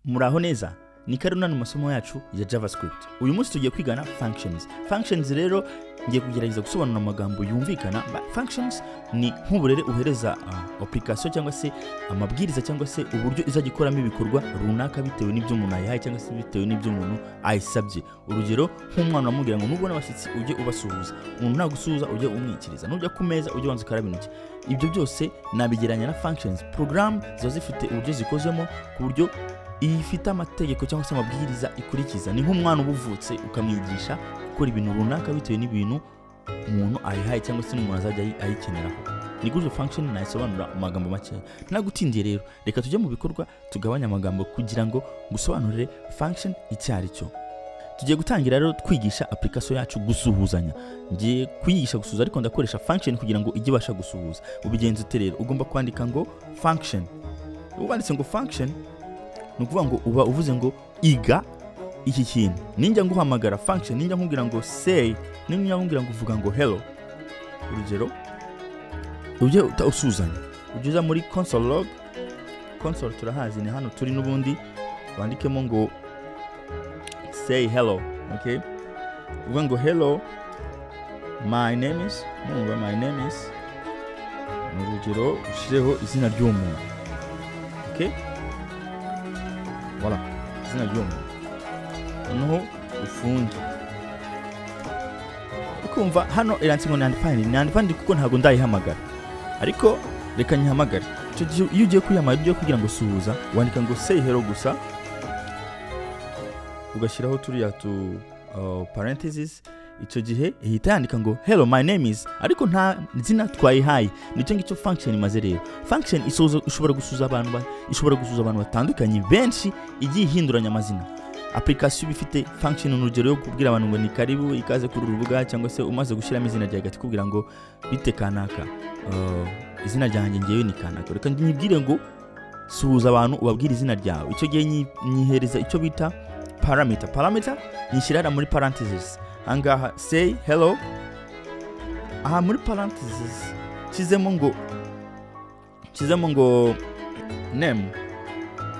Muraho neza ni karuna mu masomo yacu ya JavaScript. Uyu munsi tugiye kwigana functions. Functions rero ngiye kugerageza gusobanura amagambo yumvikana. Functions ni nk'uburere uhereza application cyangwa se amabwiriza cyangwa se uburyo izagikoramo ibikorwa runaka bitewe n'ibyo umuntu ayihaye cyangwa se bitewe n'ibyo umuntu ayisabye. Urugero nk'umwana amubwira ngo nubona abashyitsi ujye ubasuhuza, umuntu nagusuhuza ujye umwikiriza, nujya ku meza ujye wanza ukaraba intoki. Ibyo byose nabigeranya na functions. Program ziba zifite uburyo zikozemo ku buryo ifite amategeko cyangwa se amabwiriza ikurikiza. Ni nk'umwana ubuvutse ukamwigisha gukora ibintu runaka bitewe n'ibintu umuntu ayihaye cyangwa se n'umuntu azajya ayikeneraho. Ni gutyo function nayisobanura amagambo make. Nagutindiye rero, reka tujye mu bikorwa tugabanya amagambo kugira ngo gusobanurire function icyari cyo. Tugiye gutangira rero twigisha application yacu gusuhuzanya. Ngiye kwigisha gusuhuza ariko ndakoresha function kugira ngo ijye basha gusuhuza. Ubigenza ute rero? Ugomba kwandika ngo function. Ubanditse ngo function nukuvuga ngo uba uvuze ngo iga iki kintu. Ninjya nguhamagara function, ninjya nkubwira ngo say, ninjya nkubwira ngo uvuga ngo hello. Urugero uje usuzanya, ugeza muri console log. Console turahazi ni hano turi n'ubundi wandikemo ngo say hello, okay? Uvuga ngo hello, my name is, urugero ushireho izina ry'umuntu, okay? Voilà, izina ry'umuntu. Noneho ufunge. Ukumva hano iranditse ngo undefined kuko ntago ndayihamagara. Ariko reka nyihamagare. Iyo ugiye kuyihamagara ugiye kugira ngo suhuza, wandika ngo say hello gusa. Ugashyiraho turiya parentheses. Icyo gihe ihita yandika ngo hello my name is, ariko nta zina twayihaye. Nicyo ngicyo function imaze rero. Function ishobora gusuhuza abantu batandukanye benshi igiye ihinduranya amazina. Application bifite function n'urugero yo kubwira abantu ngo ni karibu ikaze kuri urubuga, cyangwa se umaze gushyiramo izina ryawe gati kubwira ngo bite kanaka, izina ryanjye ngewe ni kanaka. Reka nyibwire ngo suhuza abantu ubabwira izina ryawe. Icyo gihe nyihereza icyo bita parameter nyishyirara muri parentheses. Angaha say hello, aha muri parentheses kizemo ngo name.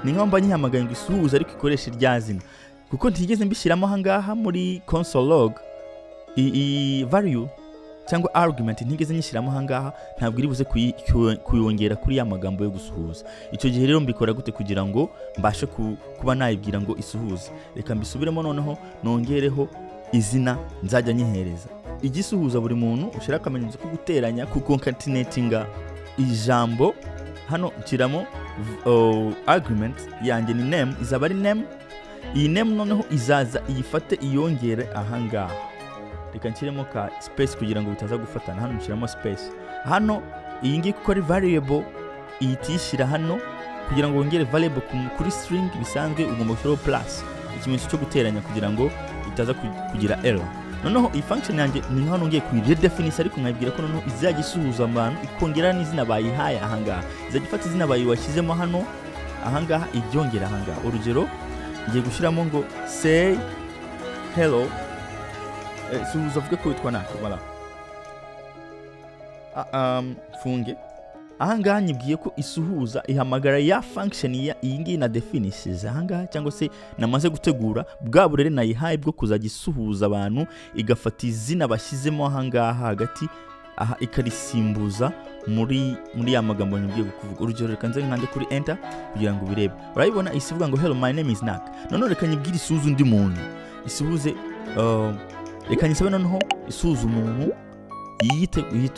Ni nk'amba nyihamagaye ngo isuhuza ariko ikoresha irya zina, kuko ntigeze mbishyiramo ahangaha muri console log value cyangwa argument. Ntigeze nyishyiramo ahangaha, ntabwo iri buze kuyongera kuri ya magambo yo gusuhuza. Icyo gihe rero mbikora gute kugira ngo mbashe kuba nayibwira ngo isuhuze? Reka mbisubiremo noneho nongereho izina nzajya nyihereza. Igisuhuza buri muntu ushira akamenyetso ko guteranya, ku concatenatinga ijambo. Hano nshyiramo argument yanjye ni name, izaba ari name. Iyi name noneho izaza iyifate iyongere ahangaha. Reka nshyiremo ka space kugira ngo bitaza gufatana. Hano nshyiramo space. Hano iyi ngiyi kuko ari variable iyitishyira hano kugira ngo wongere variable kuri string bisanzwe, ugomba gushyiraho plus, ikimenyetso cyo guteranya kugira ngo itaza kugira error. Noneho iyi function yanjye ni hano ngiye kuyidefine, ariko nkabwira ko noneho izajya isuhuza abantu ikongera n'izina bayihaye ahangaha. Izajya ifata izina bayiwashyizemo hano ahangaha ibyongera ahangaha. Urugero ngiye gushyiramo ngo say hello, suhuza avuge ko witwa naka. Voilà, funge. Ahangaha nyibwiye ko isuhuza ihamagara ya function iyi ngiyi na definitions ahangaha, cyangwa se namaze gutegura bwa burere nayihaye bwo kuzajya isuhuza abantu, igafata izina bashyizemo ahangaha hagati, aha ikarisimbuza muri ya magambo nyibwiye kuvuga. Urugero reka nze nkande kuri enter kugira ngo birebe. Urabibona isivuga ngo hello my name is Nak. Noneho reka nyibwire isuhuza undi muntu, isuhuze reka nyisabe noneho isuhuza umuntu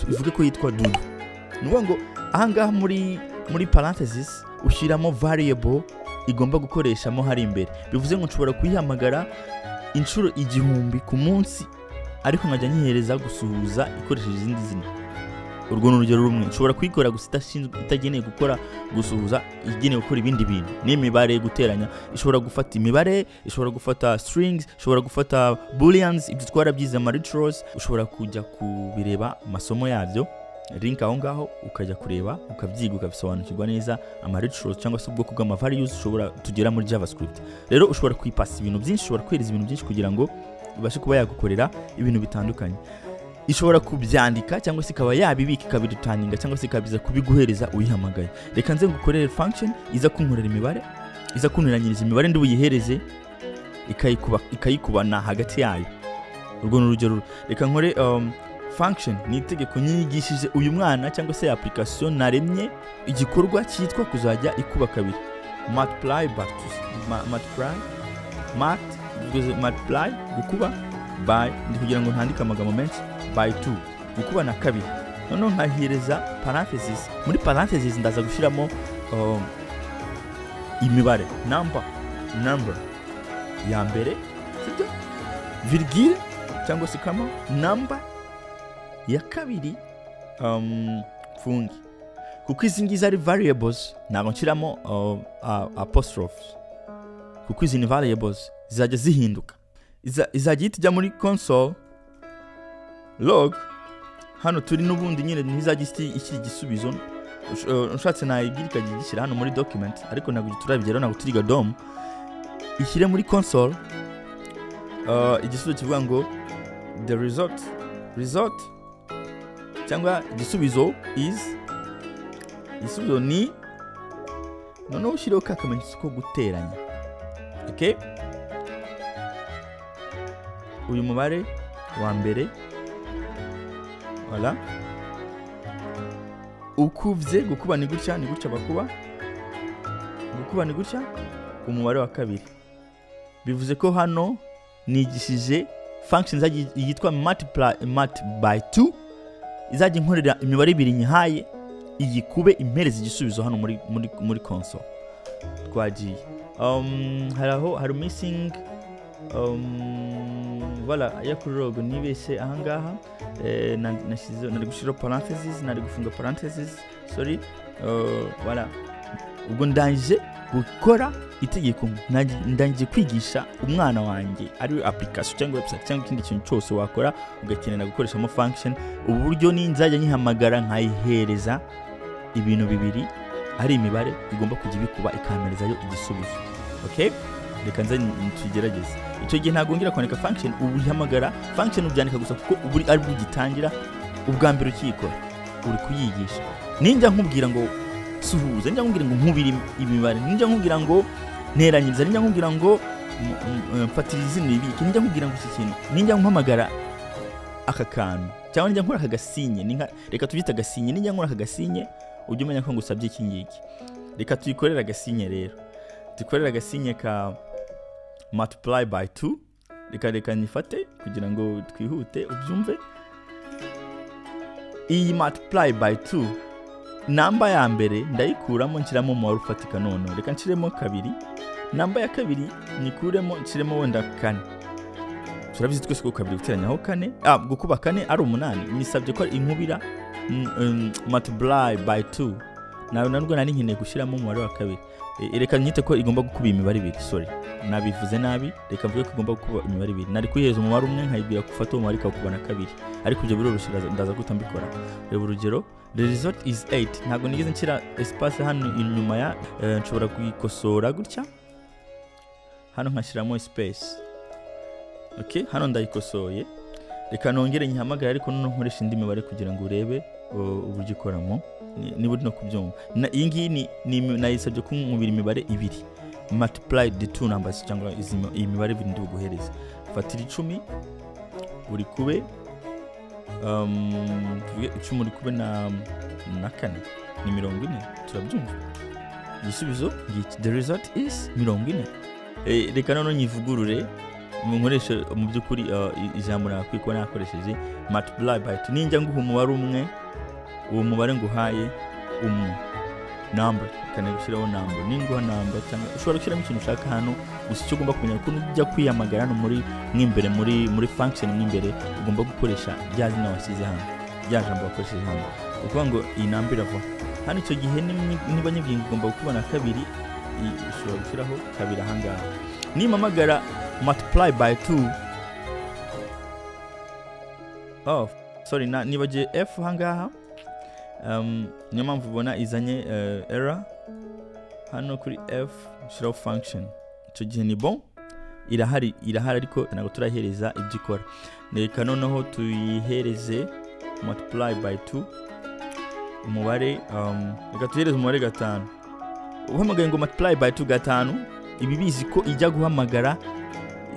ivuge ko yitwa Dudu. Nuvuga ngo ahangaha muri parentheses ushyiramo variable igomba gukoreshamo hari imbere. Bivuze ngo nshobora kuyihamagara inshuro 1000 ku munsi, ariko nkajya nyihereza gusuhuza ikoresheje izindi zina. Urwo ni urugero rumwe. Nshobora kuyikora gusa itageneye gukora gusuhuza, igeneye gukora ibindi bintu. N'imibare guteranya, ishobora gufata imibare, ishobora gufata strings, ishobora gufata booleans. Ibyo twarabyize ama literals, ushobora kujya kubireba amasomo yabyo, link aho ngaho ukajya kureba ukabyiga ukabisobanukirwa neza. Ama literals cyangwa se ubwoko bw'ama values ushobora tugera muri JavaScript. Rero ushobora kwipasa ibintu byinshi, ushobora kwereza ibintu byinshi kugira ngo ibashe kuba yagukorera ibintu bitandukanye. Ishobora kubyandika cyangwa se ikaba yabibika ikabidutaninga cyangwa se ikabiza kubiguhereza uyihamagaye. Reka nze ngukorere function iza kunkorera imibare. iza kunteranyiriza imibare ndi buyihereze ikayikubana hagati yayo. Urwo ni urugero. Reka nkore function ni itegeko nyigishije uyu mwana cyangwa se application naremye igikorwa cyitwa kuzajya ikuba kabiri. Multiply gukuba by, ndi kugira ngo ntandike amagambo menshi, by 2 gukuba na kabiri. Noneho nkahereza parenthesis. Muri parenthesis ndaza gushiramo imibare number ya mbere, sibyo, virgule cyangwa se kama number ya kabiri fungi. Kuko izi ngizi ari variables ntabwo nshiramo apostrophes, kuko izi ni variables zizajya zihinduka. Izajya ijya muri console log. Hano turi n'ubundi nyine ntizajya iki gisubizo. Ushatse nayigira ikagishyira hano muri document, ariko ntabwo turabigeraho, ntabwo turiga dom. Ishyire muri console igisubizo kivuga ngo the result cyangwa igisubizo igisubizo ni, noneho ushyireho kakamenyetso ko guteranya. Okay, uyu mubare wa mbere voilà, ukuvye gukuba ni gutya bakuba, gukuba ni gutya umubare wa kabiri. Bivuze ko hano nigishije functions yitwa multiply by 2 izajya inkorera imibare ibiri nyihaye igikube impereza igisubizo hano muri console. Twagiye hari missing voilà ya kuri logo nibese ahangaha nari gushira parenthesis, nari gufunga parenthesis, sorry, voilà. Ubwo ndangije gukora itegeko, ndangije kwigisha umwana wanjye ari application cyangwa website cyangwa ikindi kintu cyose wakora ugakenera gukoreshamo function. Ubu buryo ni nzajya nyihamagara nkayihereza ibintu bibiri ari imibare igomba kujya bikuba ikamereza igisubizo. Okay, reka nza tugerageze. Icyo gihe ntago ngira kwandika function, ubu ihamagara function ubyandika gusa kuko ubu ari bugitangira ubwa mbere ukikora uri kuyigisha. Ninjya nkubwira ngo suhuza, ninjya nkubwira ngo nkubiri imibare, ninjya nkubwira ngo nteranyiriza, ninjya nkubwira ngo mfatirize n'ibiki, ninjya nkubwira ngo iki kintu, ninjya nkuhamagara aka kantu cyangwa ninjya nkora aka gasinye, reka tubyita gasinye, ninjya nkora aka gasinye ujye umenya ko ngusabye iki ngiki. Reka tuyikorera agasinye rero, tukorera agasinye ka multiply by 2. Reka nifate kugira ngo twihute ubyumve. Iyi multiply by 2 namba ya mbere ndayikuramo nshyiramo umubare ufatika. None reka nshiremo kabiri, namba ya kabiri nikuremo nshiremo wenda kane. Turabizi twese ko kabiri guteranyaho kane, gukuba kane ari 8. Nisabye ko inkubira multiply by 2 nawe nubwo nari nkeneye gushyiramo umubare wa kabiri. Reka nyite ko igomba gukuba imibare ibiri, sorry nabivuze nabi, reka mvuge ko igomba gukuba imibare ibiri. Nari kuyiheza umubare umwe nkayibwira gufata umubare ikakubana kabiri, ariko ibyo biroroshye ndaza gutambikora. Reba urugero, the result is 8. Ntago nigeze nshyira espace hano inyuma ya, nshobora kuyikosora gutya hano nkashyiramo space. Okay, hano ndayikosoye. Reka nongere nyihamagara, ariko none nkoresha indi mibare kugira ngo urebe uburyo ikoramo niba uri no kubyumva. Iyi ngiyi ni nayisabye ko nkubira imibare ibiri, multiply the two numbers cyangwa iyi mibare ibiri ndi buguhereza. Fatira 10 uri kube 10 uri kube na 4 ni 40. Turabyumva igisubizo ngiki, the result is 40. Reka none nyivugurure nkoresha mu byukuri ijambo nakwiko nakoresheje multiply by 2. Ninjya nguha umubare umwe, uwo mubare nguhaye number, kana gushyiraho number, ninguha number cyangwa ushobora gushyiramo ikintu ushaka hano. Gusa icyo ugomba kumenya ko ujya kwiyamagara no mw'imbere muri function mw'imbere ugomba gukoresha rya zina wasize hano, rya jambo wakoresheje hano, ukuvuga ngo iyi number irava hano. Icyo gihe niba nyibwinga ugomba gukubana kabiri, ushobora gushyiraho kabiri ahangaha. Nimamagara multiply by 2, sorry nibagiye f ahangaha, niyo mpamvu ubona izanye error hano kuri f. Shiraho function, icyo gihe ni bon, irahari ariko ntabwo turahereza ibyo ikora. Reka noneho tuyihereze multiply by 2 umubare, reka tuyihereze umubare 5. uhamagaye ngo multiply by 2 gatanu, ibi bizi ko ijya guhamagara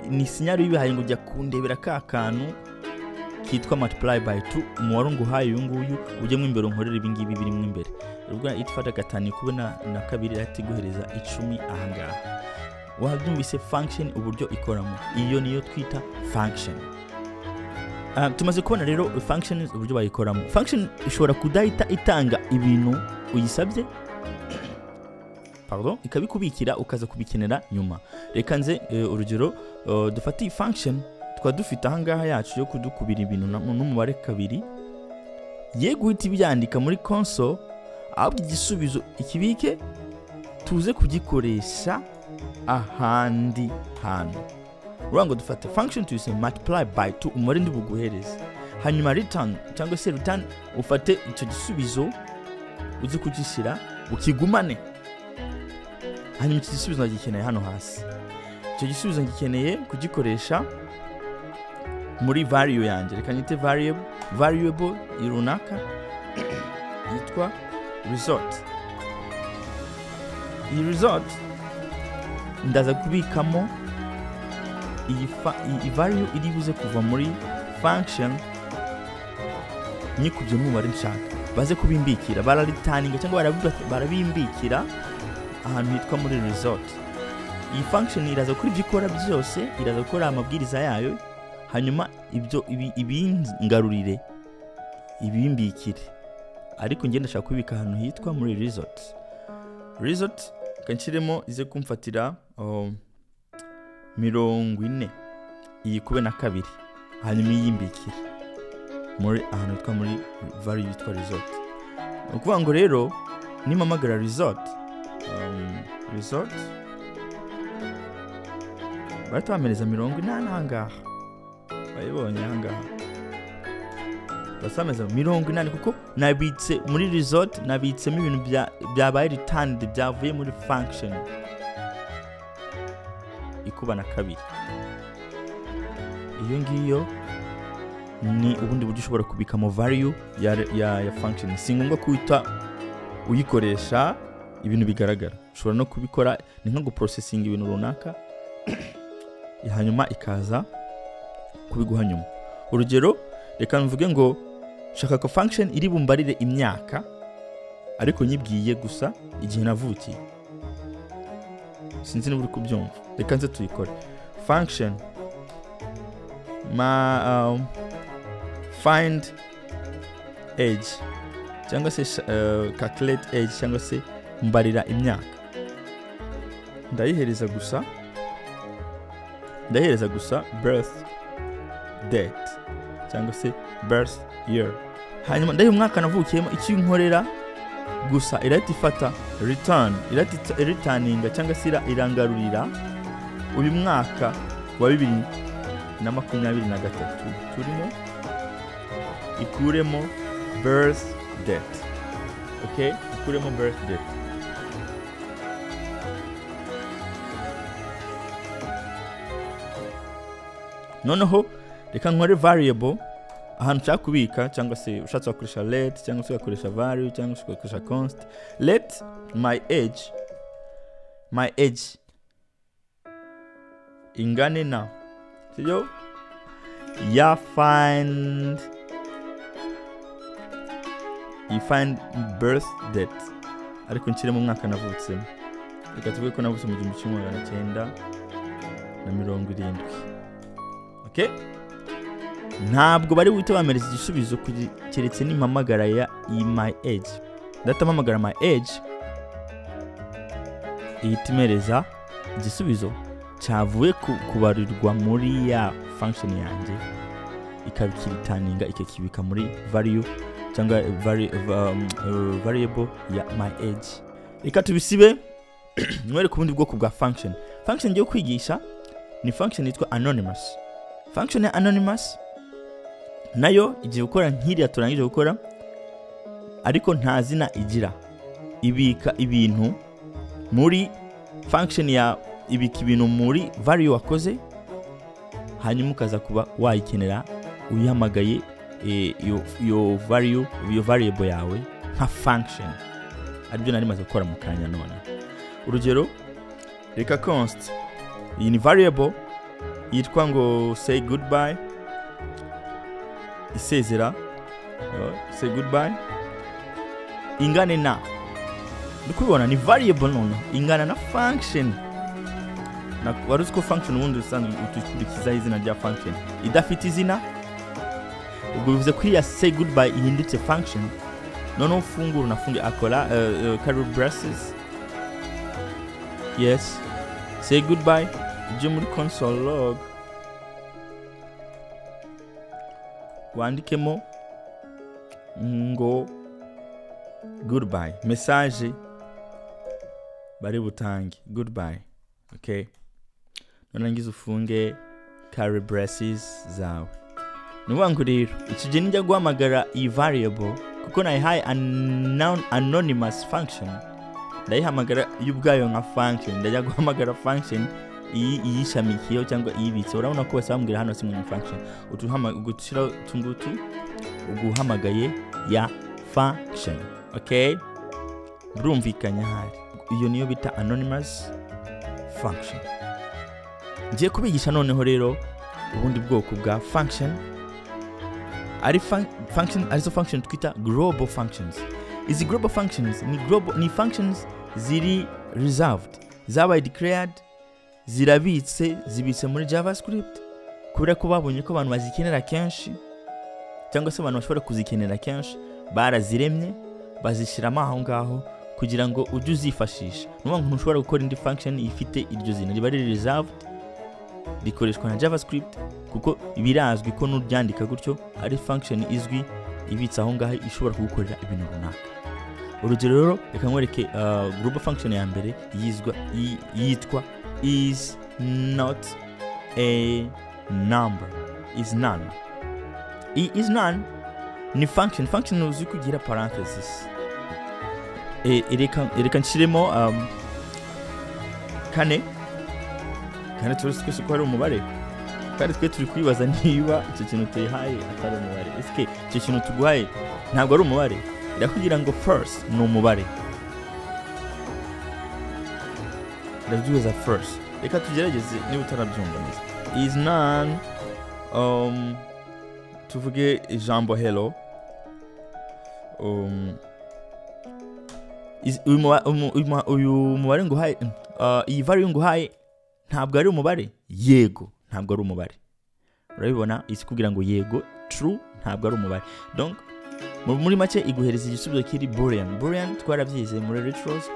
ni sinyari yibihaye ngo ujya kundebera ka kantu kitwa multiply by 2, umubare nguhaye uyu nguyu ujye mu imbere nkorera ibi ngibi birimo imbere. Ubwo itfata gatanu kubona na kabiri ati guhereza 10 aha ngaha. Wabyumvise function uburyo ikoramo, iyo niyo twita function. Tumaze kubona rero functions uburyo bayikoramo. Function ishobora kudahita itanga ibintu uyisabye, pardon, ikabikubikira ukaza kubikenera nyuma. Reka nze urugero dufate function twa dufite aha ngaha yacu yo kudukubira ibintu n'umubare kabiri, ye guhita ibyandika muri console, ahubwo igisubizo ikibike tuze kugikoresha ahandi hantu. Urango dufate function tuyise multiply by 2, umubare ndi buguhereza, hanyuma return cyangwa se return ufate icyo gisubizo uzi kugishyira ukigumane, hanyuma iki gisubizo nagikeneye hano hasi. Icyo gisubizo ngikeneye kugikoresha muri value yanjye, reka nyite variable irunaka yitwa result. Iyi result ndaza kubikamo iyi value iri buze kuva muri function nyikubye n'umubare nshaka, baze kubimbikira, bararitaninga cyangwa barabimbikira ahantu hitwa muri result. Iyi function iraza kuri ibyo ikora byose, iraza gukora amabwiriza yayo, hanyuma ibyo ibingarurire ibimbikire, ariko ngenda ndashaka kubika ahantu hitwa muri result kanshiremo ize kumfatira 40 iyi kube na kabiri, hanyuma yimbikire muri ahantu hitwa muri value yitwa result. Ukuvuga ngo rero nimamagara result batamereza 80 hangaha, bayibonye hangaha basameza 80 kuko nabitse muri result, nabitsemo ibintu byabaye returned byavuye muri function ikuba na kabiri. Iyo ngiyo ni ubundi buryo ushobora kubika mu value ya function. Si ngombwa kuita uyikoresha ibintu bigaragara, ushobora no kubikora ni nko guprocessing ibintu runaka hanyuma ikaza kubiguha nyuma. Urugero reka mvuge ngo shaka ko function iri bumbarire imyaka, ariko nyibwiye gusa igihe navukiye. Sinzi niba uri kubyumva, reka nze tuyikore. Function find age cyangwa se calculate age cyangwa se mbarira imyaka, ndayihereza gusa birth date cyangwa se birth year, hanyuma ndayo umwaka navukiyemo. Icyo nkorera gusa irahita ifata returninga cyangwa se irangarurira uyu mwaka wa 2023 turimo, ikuremo birth date. Okay, ikuremo birth date. Noneho reka nkore variable ahantu nshaka kubika, cyangwa se ushatse gukoresha let cyangwa se ugakoresha value cyangwa se ugakoresha const. Let my age ingane na sibyo ya find birth date, ariko nshyiremo umwaka navutsemo. Reka tuvuge ko navutse mu 1970. Okay, ntabwo bari wite bamereza igisubizo keretse nimamagara ya my age. Datamamagara my age ihitimereza igisubizo cyavuye kubarirwa muri ya function yanjye, ikabikiritaninga ikakibika muri value cyangwa variable ya my age. Reka tubisibe nwere ku bundi bwoko bwa function. Function ngiye kwigisha ni function yitwa anonymous. Function ya anonymous nayo igiye gukora nk'iriya turangije gukora, ariko nta zina igira. Ibika ibintu muri function ya ibika ibintu muri value wakoze, hanyuma ukaza kuba wayikenera uyihamagaye iyo variable yawe nka function. Aribyo nari maze gukora mu kanya none. urugero reka const iyi ni variable yitwa ngo say goodbye isezera say goodbye ingane na ndikubona ni variable none ingana na function na waruzi ko function ubundi usanzwe uturikiza izina rya function idafite izina ubwo bivuze ko iya say goodbye ihindutse function none ufungura unafunge akora curly braces yes say goodbye uje muri console log wandikemo ngo goodbye message bari butange goodbye. Okay, none ngize ufunge curly braces zawe nubango rero ikije njya guhamagara iyi variable kuko nayihaye anonymous function ndayihamagara y'ubwayo nka function ndajya guhamagara function iyishamikiyeho cyangwa iyibitse urabona ko basambwira hano simwe function ugushira tungutu uguhamagaye ya function. Okay, burumvikanya hari iyo niyo bita anonymous function. Ngiye kubigisha noneho rero ubundi bwoko bwa function ari function arizo function twita global functions. Izi global functions ni functions ziri reserved zabaye declared zibitse muri JavaScript kubera ko babonye ko abantu bazikenera kenshi cyangwa se abantu bashobora kuzikenera kenshi baraziremye bazishiramo aho ngaho kugira ngo ujye uzifashisha. Nuba ngo ntushobora gukora indi function ifite iryo zina riba riri reserved rikoreshwa na JavaScript kuko birazwi ko n'uryandika gutyo ari function izwi ibitsa aho ngaho ishobora kugukorera ibintu runaka. Urugero rero reka nkwereke global function ya mbere yitwa is not a number. Is none. Is none ni function uzi kugira parenthesis reka nshiremo kane tuzi ko ari umubare kandi twe turi kwibaza niba icyo kintu tuyihaye atari umubare. Ese icyo kintu tuguhaye ntabwo ari umubare ndakugira ngo first ni umubare ndabyuza first. Reka tugerageze niba utarabyumva neza. Is none tuvuge ijambo hello uyu mubare nguhaye iyi value nguhaye ntabwo ari umubare yego ntabwo ari umubare. Urabibona isi kugira ngo yego true ntabwo ari umubare. Donc muri make iguhereza igisubizo kiri boolean twarabyize muri retros.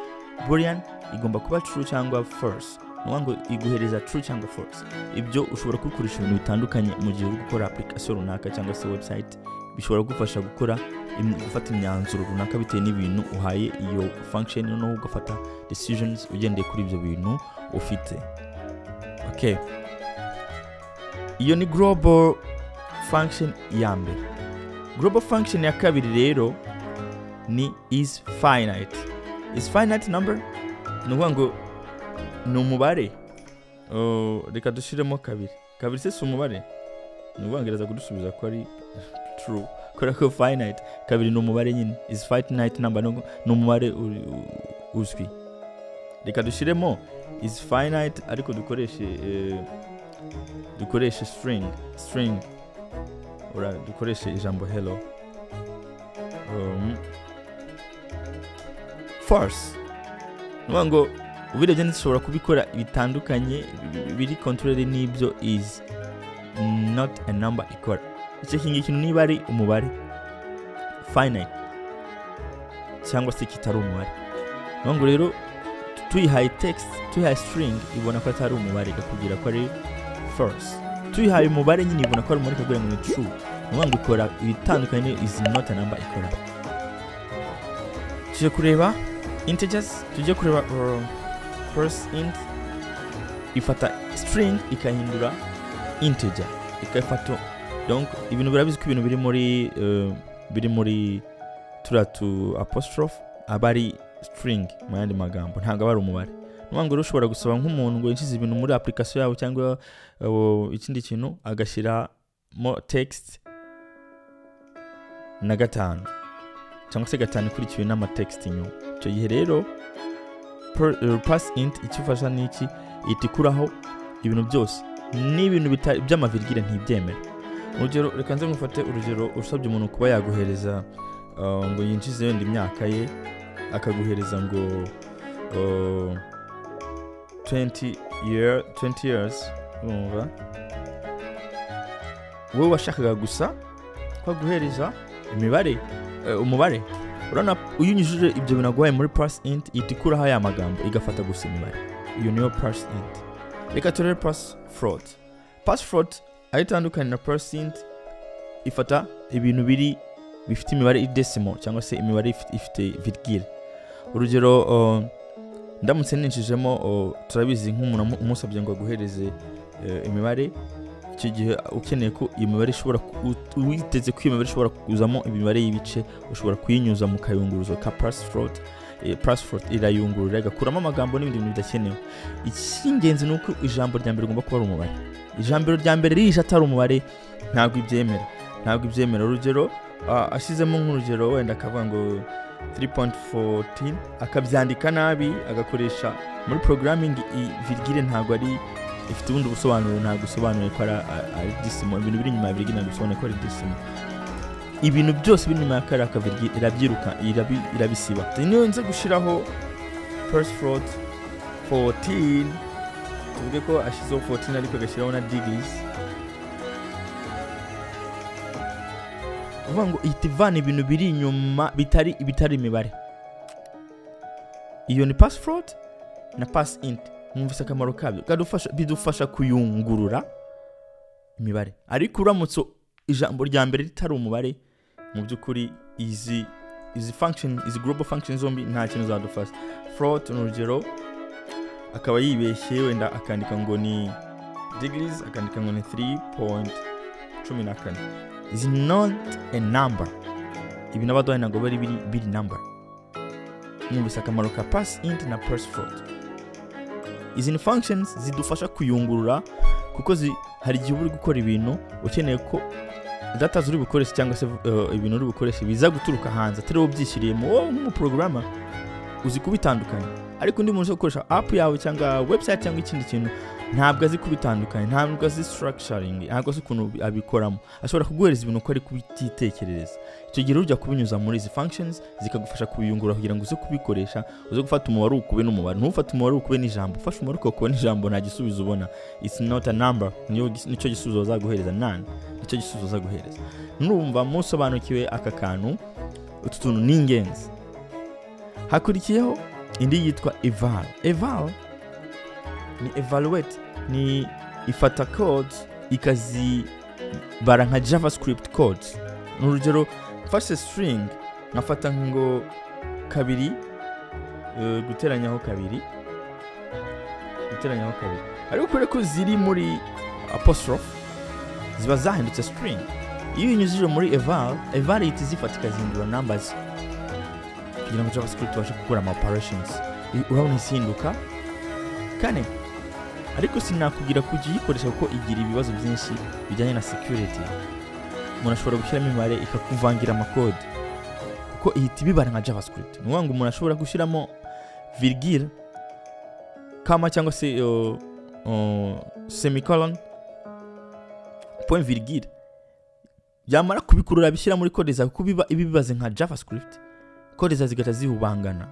Boolean igomba kuba true cyangwa false ngo iguhereza true cyangwa false. Ibyo ushobora kukoresha ibintu bitandukanye mu gihe uri gukora application runaka cyangwa se website bishobora gufasha gufata imyanzuro runaka bitewe n'ibintu uhaye iyo function noneho ugafata decisions ugendeye kuri ibyo bintu ufite. Okay, iyo ni global function ya mbere. Global function ya kabiri rero ni is finite. Is finite number ngo ni umubare. Reka dushiremo kabiri se umubare nubangereza kudusubiza ko ari true kora ko finite kabiri ni umubare nyine. Is finite number ni umubare uzwi. Reka dushiremo is finite ariko dukoreshe string ora dukoreshe ijambo hello. False ngo ubirebye nishobora kubikora bitandukanye biri control n'ibyo is not a number ikora. Icyo kintu niba ari umubare finite cyangwa se kitari umubare ngo rero tuyihaye text tuyihaye string ibona ko atari umubare ikakugira ko ari false. Tuyihaye umubare nyine ibona ko ari umubare ikakugira ngo ni true ngo ikora ibitandukanye is not a number ikora. Tuje kureba integers tujye kureba first int ifata string ikahindura integer ikafata. Donc ibintu birabizi ko ibintu biri muri turatu apostrophe abari string mu yandi magambo ntabwo bari umubare. Nubango rero ushobora gusaba nk'umuntu ngo yinjize ibintu muri application yawe cyangwa ikindi kintu agashira mo text na 5 cyangwa se 5 kurikiwe n'ama text inyuma. Icyo gihe rero pass int ikifasha niki itikuraho ibintu byose n'ibintu by'amavirgule ntibyemera. Urugero reka nze ngufate urugero usabye umuntu kuba yaguhereza ngo yinjize wenda imyaka ye akaguhereza ngo 20 years umva wowe washakaga gusa kwaguhereza imibare umubare urana uyunyujije ibyo binaguhaye muri pass int itikuraho aya magambo igafata gusa imibare. Iyo niyo pass int. Reka turere pass float ayitandukanye na pass int ifata ibintu bifite imibare decimal cyangwa se imibare ifite virgule. Urugero ndamutse ninjijemo turabizi nk'umuntu umusabye ngo aguhereze imibare icyo gihe ukeneye ko imibare ishobora witeze ko imibare ishobora kuzamo imibare y'ibice ushobora kuyinyuza mu kayunguruzo ka pass float irayungurura igakuramo amagambo n'ibindi bintu bidakenewe. Icy'ingenzi ni uko ijambo rya mbere rigomba kuba ari umubare. Ijambo rya mbere rije atari umubare ntabwo ibyemera. Urugero ashyizemo nk'urugero wenda akavuga ngo 3.14 akabyandika nabi agakoresha muri programming virgule ntabwo ari ifite ubundi busobanuro, ntabwo usobanuye ko ari decimal. Ibintu biri nyuma ya virgule ntabwo usobanuye ko ari decimal. Ibintu byose biri nyuma ya kariya ka virgule irabyiruka irabisiba. Niyo nze gushiraho pass float 14 tuvuge ko ashizeho 14 ariko agashyiraho na degrees uvuga ngo itivana ibintu biri inyuma bitari imibare. Iyo ni pass float na pass int. Mwumvise akamaro kabyo bidufasha kuyungurura imibare. Ariko uramutse ijambo rya mbere ritari umubare mu by'ukuri izi global function zombi nta kintu zadufasha. Float n'urugero akaba yibeshye wenda akandika ngo ni degrees akandika ngo ni 3.14 is not a number. Ibi nabaduhaye ntabwo biri number. Mwumvise akamaro ka pass int na pass float. Izi ni functions zidufasha kuyungurura kuko hari igihe uri gukora ibintu ukeneye ko data zuri bukoresha cyangwa se ibintu uri bukoresha biza guturuka hanze atari wobyishyiriyemo wowe nk'umuprogrammer uzi kubitandukanya. Ariko undi muntu ukoresha app yawe cyangwa website cyangwa ikindi kintu ntabwo azi kubitandukanya, ntabwo azi structuring, ntabwo azi ukuntu abikoramo. Ashobora kuguhereza ibintu ko ari kubitekereza. Icyo gihe ujya kubinyuza muri izi functions zikagufasha kubiyungura kugira ngo uze kubikoresha, uze gufata umubare ukube n'umubare. Ntufate umubare ukube n'ijambo, ufashe umubare ukube n'ijambo nta gisubizo ubona. It's not a number. Nicyo gisubizo bazaguhereza none. Nicyo gisubizo bazaguhereza. Numva musobanukiwe aka kantu utu tuntu ni ingenzi. Hakurikiyeho indi yitwa eval ni evaluate, ni ifata codes ikazibara nka JavaScript codes. Urugero mfashe string nkafata ngo kabiri guteranyaho kabiri ariko kure ko ziri muri apostrophe ziba zahindutse string. Iyo unyuzije muri eval ihita zifata ikazindura numbers kugira ngo JavaScript ibashe gukora ama operations. Urabona isinduka kane. Ariko sinakubwira kujya uyikoresha kuko igira ibibazo byinshi bijyanye na security. Umuntu ashobora gushyiramo imibare ikakuvangira amakode kuko ihita ibibara nka JavaScript. Ni ngombwa umuntu ashobora gushyiramo virgule kama cyangwa se semicolon point virgule byamara kubikurura bishyira muri code zawe kuko ibibaze nka JavaScript. Code zawe zigata zihubangana.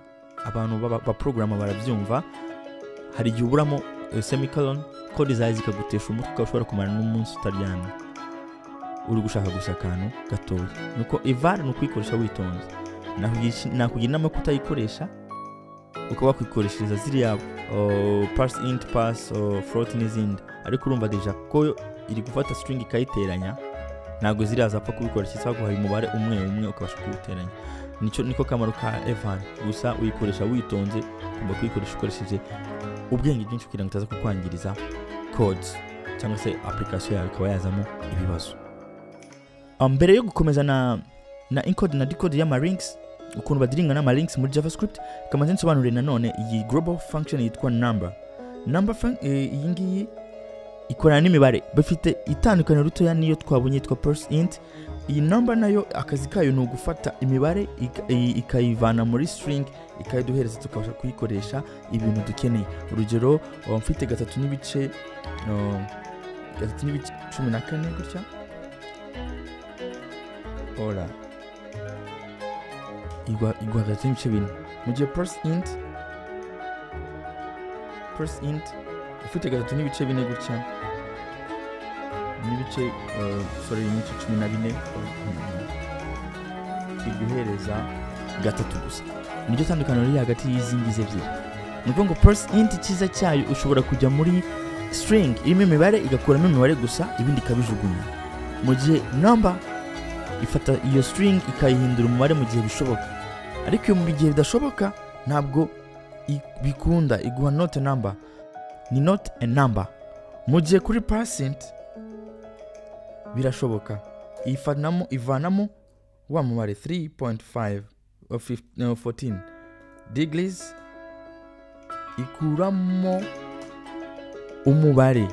Abantu ba programmer barabyumva. Hari igihe uburamo semicolon code zawe zikagutesha umutwe ukashobora kumara n'umunsi utaryamye uri gushaka gusa akantu gatoya. Nuko eval no kwikoresha witonze. Nakugira inama kutayikoresha ukaba kwikoreshereza ziriya pass int pass float n'izindi. Ariko urumva deja ko iri gufata string ikayiteranya ntabwo ziriya apfa kubikoresha cyangwa guhaye umubare umwe ukabasha kuwuteranya. Niko kamaro ka eval. Gusa uyikoresha witonze, ugomba kuyikoresha ukoresheje ubwenge bwinshi kugira ngo utaza kukwangiriza codes cyangwa se application yawe ikaba yazamo ibibazo. Mbere yo gukomeza na encode na decode y'ama links, ukuntu badiringa n'ama links muri JavaScript, kamaze nsobanurire nanone iyi global function yitwa number. Iyi ngiyi ikorana n'imibare, bafite itandukaniro rutoya niyo twabonye yitwa parse int. Iyi number nayo akazi kayo ni ugufata imibare ikayivana muri string ikayiduhereza tukabasha kuyikoresha ibintu dukeneye. Urugero mfite 3 n'ibice 14 gutya, ora igwa 3 n'ibice 4. Mu gihe parse int ufite 3 n'ibice 4 gutya n'ibice n'ibice 14 iguhereza 3 gusa. Niryo tandukaniro riri hagati y'izingize ebyiri. Nuko ngo parse int cyiza cyayo ushobora kujya muri string irimo imibare igakuramo imibare gusa ibindi kabijugunya. Mu gihe number ifata iyo string ikayihindura umubare mu gihe bishoboka, ariko iyo mu gihe bidashoboka ntabwo bikunda, iguha not a number, ni not a number. Mu gihe kuri parse int birashoboka, ivanamo wa mubare 3.5 of 14 degrees ikuramo umubare.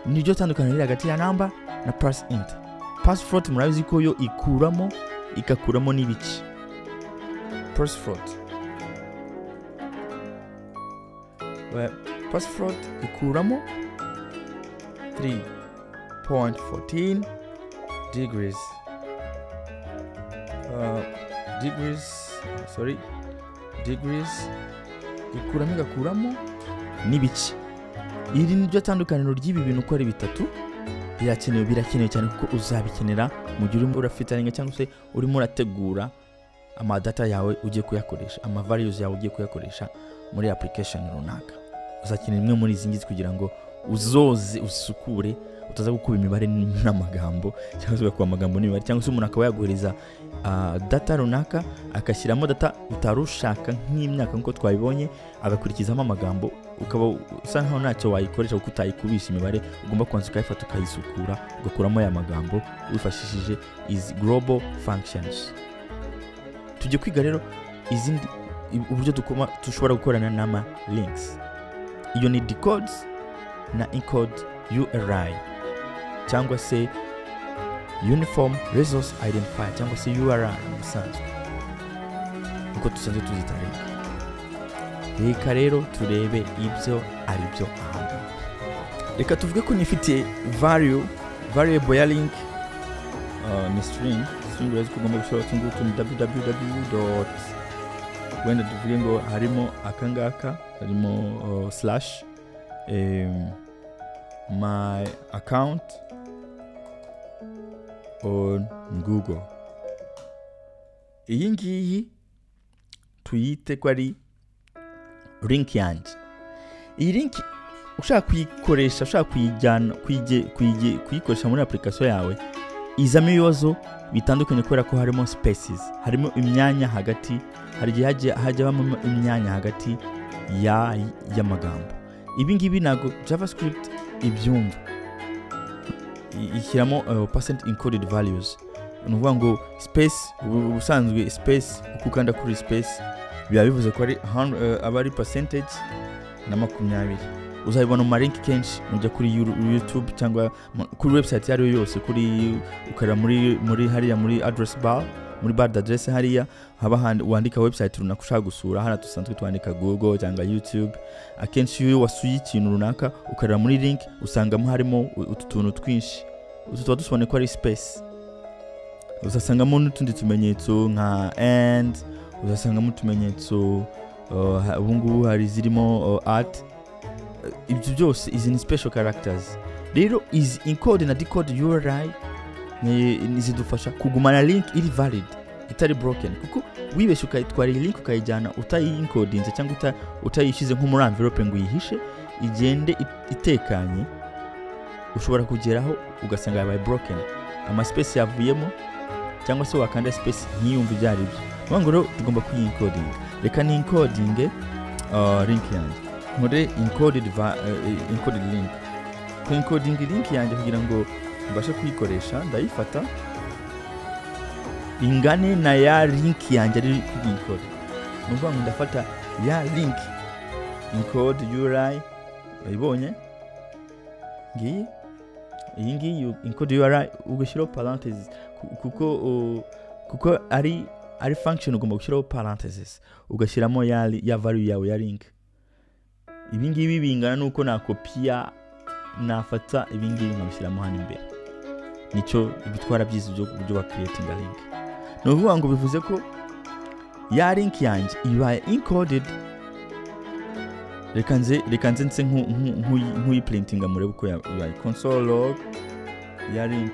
Niryo tandukaniro riri hagati ya number na parse int. Parse float murabizi ko yo ikuramo igakuramo n'ibice. Parse float ikuramo 3.14 degrees ikuramo igakuramo n'ibice. Iri niryo tandukaniro ry'ibi bintu uko ari bitatu. Birakenewe cyane kuko uzabikenera mu gihe urimo urafitaringa cyangwa se urimo urategura amadata yawe ugiye kuyakoresha, ama values yawe ugiye kuyakoresha muri application runaka. Uzakenera imwe muri izi ngizi kugira ngo uzoze usukure, utaza gukuba imibare n'amagambo cyangwa se ugakuba amagambo n'imibare, cyangwa se umuntu akaba yaguhereza data runaka akashyiramo data utarushaka nk'imyaka nk'uko twabibonye, agakurikizamo amagambo, ukaba usa nkaho ntacyo wayikoresha kuko utayikubisha imibare. Ugomba kubanza ukayifata ukayisukura ugakuramo aya magambo wifashishije izi global functions. Tujye kwiga rero izindi uburyo dushobora gukorana n'ama links. Iyo ni decodes na encode URI cyangwa se uniform resource identifier cyangwa se URI musanzwe uko tusanzwe tuzitareka. Reka rero turebe ibyo ari byo aha. Reka tuvuge ko nifite variable ya link ni string urazi ko ugomba gushora tungutu ni www. Wenda tuvuge ngo harimo akangaka, harimo slash my account on Google. Iyi ngiyi tuyite ko ari link yanjye. Iyi link ushaka kuyikoresha, ushaka kuyikoresha muri application yawe, izamo ibibazo bitandukanye kubera ko harimo spaces, harimo imyanya hagati, hari igihe hajyamo imyanya hagati y'amagambo. Ibi ngibi nago JavaScript ibyumva, ishyiramo percent encoded values. Nuvuga ngo space, ubusanzwe space uko ukanda kuri space biba bivuze ko ari abari percentage na 20. Uzabibona mu link kenshi mujya kuri YouTube cyangwa kuri website yari yose, kuri ukara muri hariya muri address bar, muri bar address hariya haba wandika website runaka ushaka gusura. Hano tusanzwe twandika Google cyangwa YouTube. Akenshi iyo wasuye ikintu runaka ukarira muri link usangamo harimo utuntu twinshi, tuba dusobanuye ko ari space. Uzasangamo n'utundi tumenyetso nka and, uzasangamo utumenyetso ubungubu hari zirimo at. Ibyo byose izi ni special characters. Rero izi encode na decode URI nizidufasha kugumana link iri valid, itari broken, kuko wibeshye ukayitwara iyi link ukayijyana utayi-encodinze cyangwa utayishize nko muri envelope ngo uyihishe igende itekanye, ushobora kugeraho ugasanga yabaye broken, ama space yavuyemo, cyangwa se wakanda space ntiyumve ibyari byo. Ngo rero tugomba kuyi-encoding. Reka ni encoding link yanjye, nkore encoded link. Ku encoding link yanjye kugira ngo mbashe kuyikoresha, ndayifata ingane na ya link yanjye ari kuri encode. Nuvuga ngo ndafata ya link encode URI, bayibonye, ngiyi iyi ngiyi encode URI ugashyiraho parentheses kuko ari function ugomba gushyiraho parentheses ugashyiramo ya value yawe ya link. Ibi ngibi bingana nuko nakopiya nafata ibi ngibi nkabishyiramo hano imbere. Nicyo ibitwara byiza byo ba creating a link. No vuga ngo bivuze ko ya link yanjye ibaye encoded. Reka nze nse nk'uyiprintinga murebe uko yabaye. Console log ya link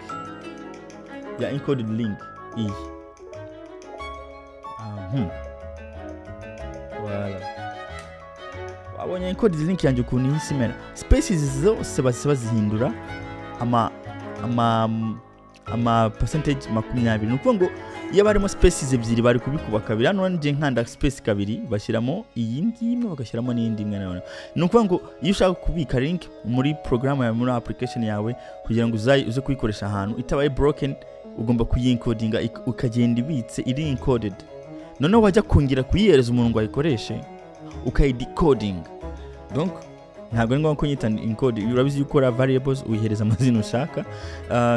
ya encoded link iyi. Voilà. Wabonye encoded link yanjye ukuntu ihise imera. Spaces zose bazihindura ama percentage 20. Nuko ngo iyo barimo spaces ebyiri bari kubikuba kabiri. Hano nje nkanda space kabiri bashyiramo iyi ngiyi imwe bagashyiramo n'indi imwe nayo. Nuko ngo iyo ushaka kubika link muri program yawe muri application yawe kugira ngo uze kuyikoresha ahantu itabaye broken, ugomba kuyincodinga ukagenda ibitse iri encoded. Noneho wajya kongera kuyihereza umuntu ngo ayikoreshe ukayidecoding. Donc ntabwo ari ngombwa ko nyita encode. Urabizi ukora variables uyihereza amazina ushaka.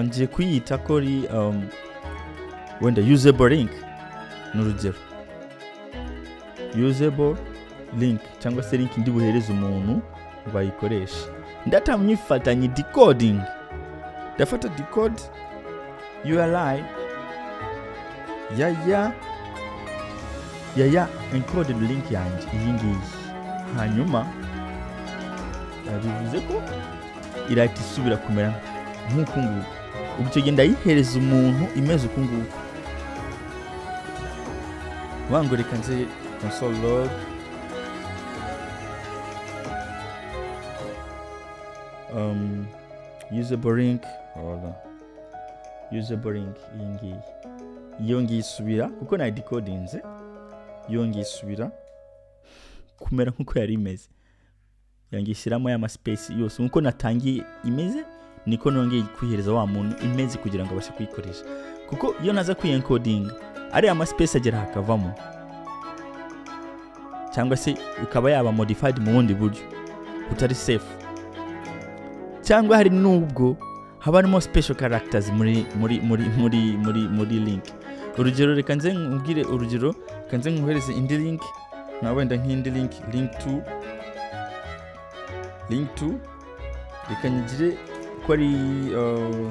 Ngiye kuyita kuri wenda usable link n'urugero. Usable link cyangwa se link ndi buhereza umuntu bayikoresha. Ndatamyifatanye decoding. Ndafata decode URI ya encoded link yanjye iyi ngiyi. Hanyuma bivuze ko irahita isubira kumera nk'uku nguku. Ubwo genda yihereza umuntu imeze uku nguku. Wango reka nze console log usable link usable link iyi ngiyi. Iyo ngiyi isubira kuko na decodinze. Iyo ngiyi isubira kumera nk'uko yari imeze. Yangishyiramo ya space yose nkuko natangiye imeze niko nongeye kwihereza wa muntu imeze kugira ngo abashe kuyikoresha. Kuko iyo naza kwi-encoding ari ama space agera hakavamo cyangwa se ukaba yaba modified mu bundi buryo utari safe, cyangwa hari nubwo haba harimo special characters muri link. Urugero reka nze ngubwire urugero, reka nze nguhereze indi link na wenda nk'indi link link to reka nyigire ko ari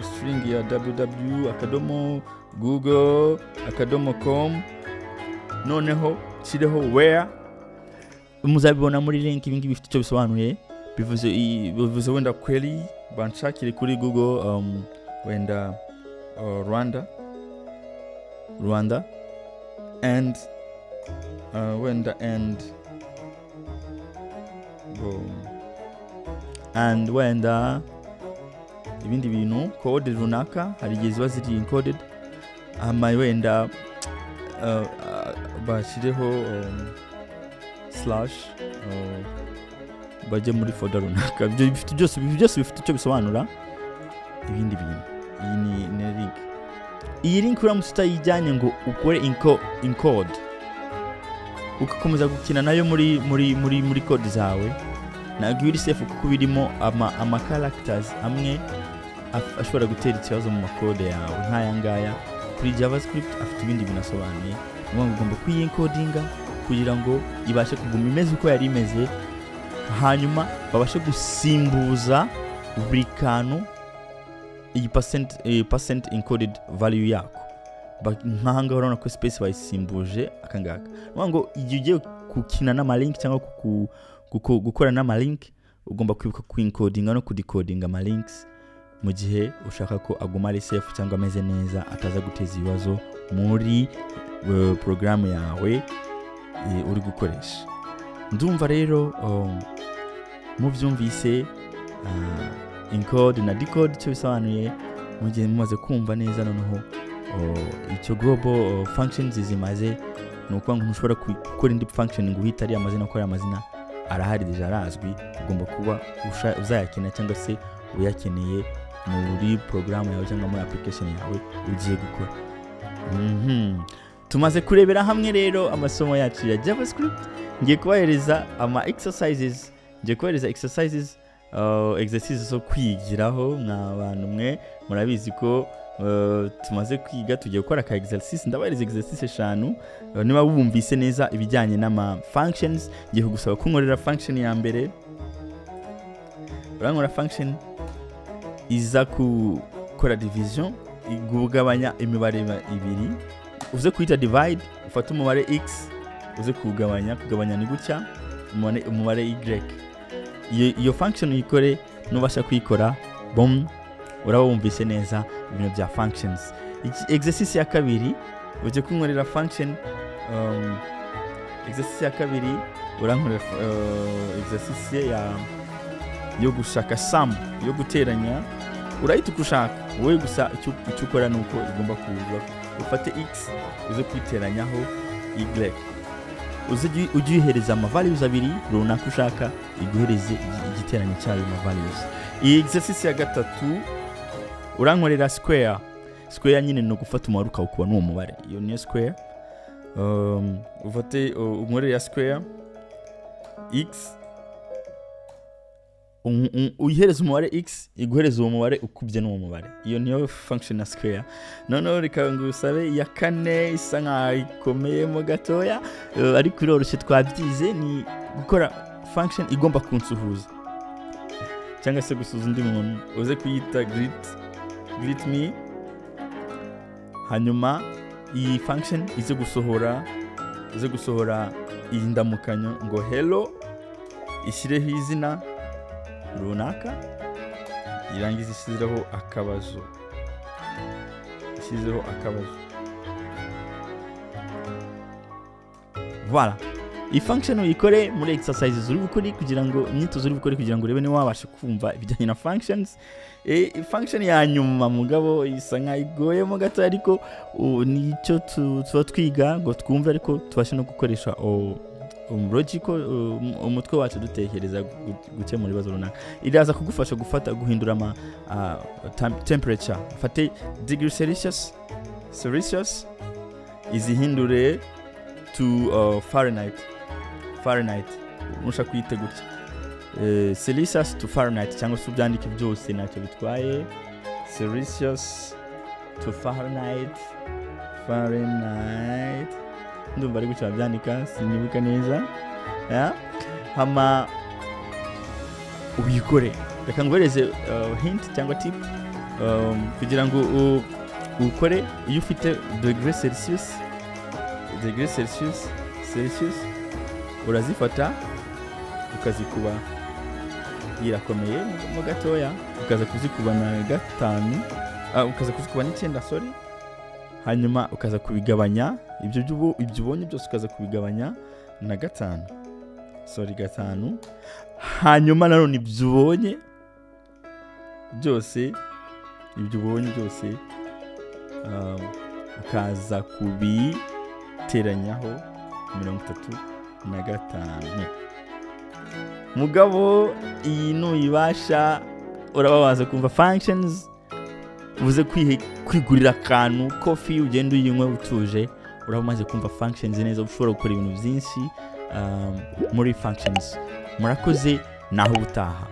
string ya www.google.com. noneho shireho where. Muzabibona muri link ibi ngibi bifite icyo bisobanuye. Bivuze wenda query banshakire kuri Google wenda Rwanda and wenda ibindi bintu code runaka hari igihe ziba ziri encoded. Wenda bashireho slash bajye muri folder runaka. Ibyo bifite byose bifite icyo bisobanura ibindi bintu. Iyi ni link. Iyi link uramutse utayijyanye ngo ukore encode ugakomeza gukina nayo muri code zawe, ntabwo iri safe kuko birimo ama characters amwe ashobora gutera ikibazo mu makode yawe nk'aya ngaya. Kuri JavaScript afite ibindi binasobanuye. Ugomba kuyi-encodinga kugira ngo ibashe kuguma imeze uko yari imeze, hanyuma babashe gusimbuza buri kantu iyi percent encoded value yako. Nk'ahanga urabona ko space bayisimbuje akangaka. Ngo igihe ugiye gukina n'amalink cyangwa gukora n'amalink ugomba kwibuka ku-encodinga no kudecodinga amalinks mu gihe ushaka ko aguma ari safe cyangwa ameze neza ataza guteza ibibazo muri program yawe uri gukoresha. Ndumva rero mubyumvise encode na decode icyo bisobanuye mu gihe mumaze kumva neza. Noneho icyo global functions zimaze nuko ngo ushobora gukora indi function ngo uhita ari amazina ko ari amazina arahari deja arazwi. Ugomba kuba uzayakina cyangwa se uyakeneye muri program yawe cyangwa muri application yawe ugiye gukora. Tumaze kurebera hamwe rero amasomo yacu ya JavaScript. Ngiye kubahereza ama exercises exercice zo kwigiraho mw'abantu mwe murabizi ko tumaze kwiga tugiye gukora ka exercice ndabahereza exercice 5 niba wumvise neza ibijyanye n'ama functions ngiye kugusaba kunkorera function ya mbere urankora function iza gukora division igugabanya imibare ibiri uze kwita divide ufata umubare x uze kugabanya ni gutya umubare y iyo function uyikore nubasha kuyikora bom urabumvise neza ibintu bya functions. Exercice ya kabiri uje kunkorera function exercice ya kabiri urankorera exercice yo gushaka sum yo guteranya urahita ukushaka wowe gusa icyo ukora nuko igomba kuza ufate x uze kwiteranyaho y ugihereza ama values abiri runaka ushaka iguhereze igiteranyo cyayo ma values. Iyi exercice ya gatatu urankorera square nyine no gufata umubare ukawukuba n'uwo mubare iyo niyo square ufate unkorera square x uyihereza umubare x iguhereza uwo mubare ukubye n'uwo mubare iyo niyo function ya square. Noneho reka ngusabe ya kane isa nkaho ikomeyemo gatoya ariko iroroshye twabyize ni gukora function igomba kunsuhuza cyangwa se gusuza undi muntu uze kuyita greet me hanyuma iyi function ize gusohora iyi ndamukanyo ngo hello ishyireho izina runaka irangiza ishyizeho akabazo voilà. Iyi function uyikore muri exercises uri gukora kugira ngo imyitozo uri gukora kugira ngo urebe niba wabasha kumva ibijyanye na functions. Function ya nyuma mugabo isa nka igoyemo gato ariko nicyo tuba twiga ngo twumve ariko tubashe no gukoresha logical umutwe wacu dutekereza gukemura ibibazo runaka. Iraza kugufasha guhindura ama temperature fate degree Celsius izihindure to Fahrenheit musha kwite gutya Celsius to Fahrenheit cyangwa se ubyandike byose nacyo bitwaye Celsius to Fahrenheit ndumva ari gutya byandika sinibuka neza hama ubikore reka nguhereze hint cyangwa tip kugira ngo ukore iyo ufite degree Celsius urazifata ukazikuba irakomeye mu gatoya ukaza kuzikuba na 5 ukaza kuzikuba n'9 sorry hanyuma ukaza kubigabanya ibyo ubonye byose ukaza kubigabanya na 5 hanyuma nanone ibyo ubonye byose ukaza kubiteranyaho 35 mugabo iyi nuyibasha urababaza kumva functions uvuze kwigurira akantu coffee ugenda uyinywe utuje uramaze kumva functions neza ushobora gukora ibintu byinshi muri functions. Murakoze naho ubutaha.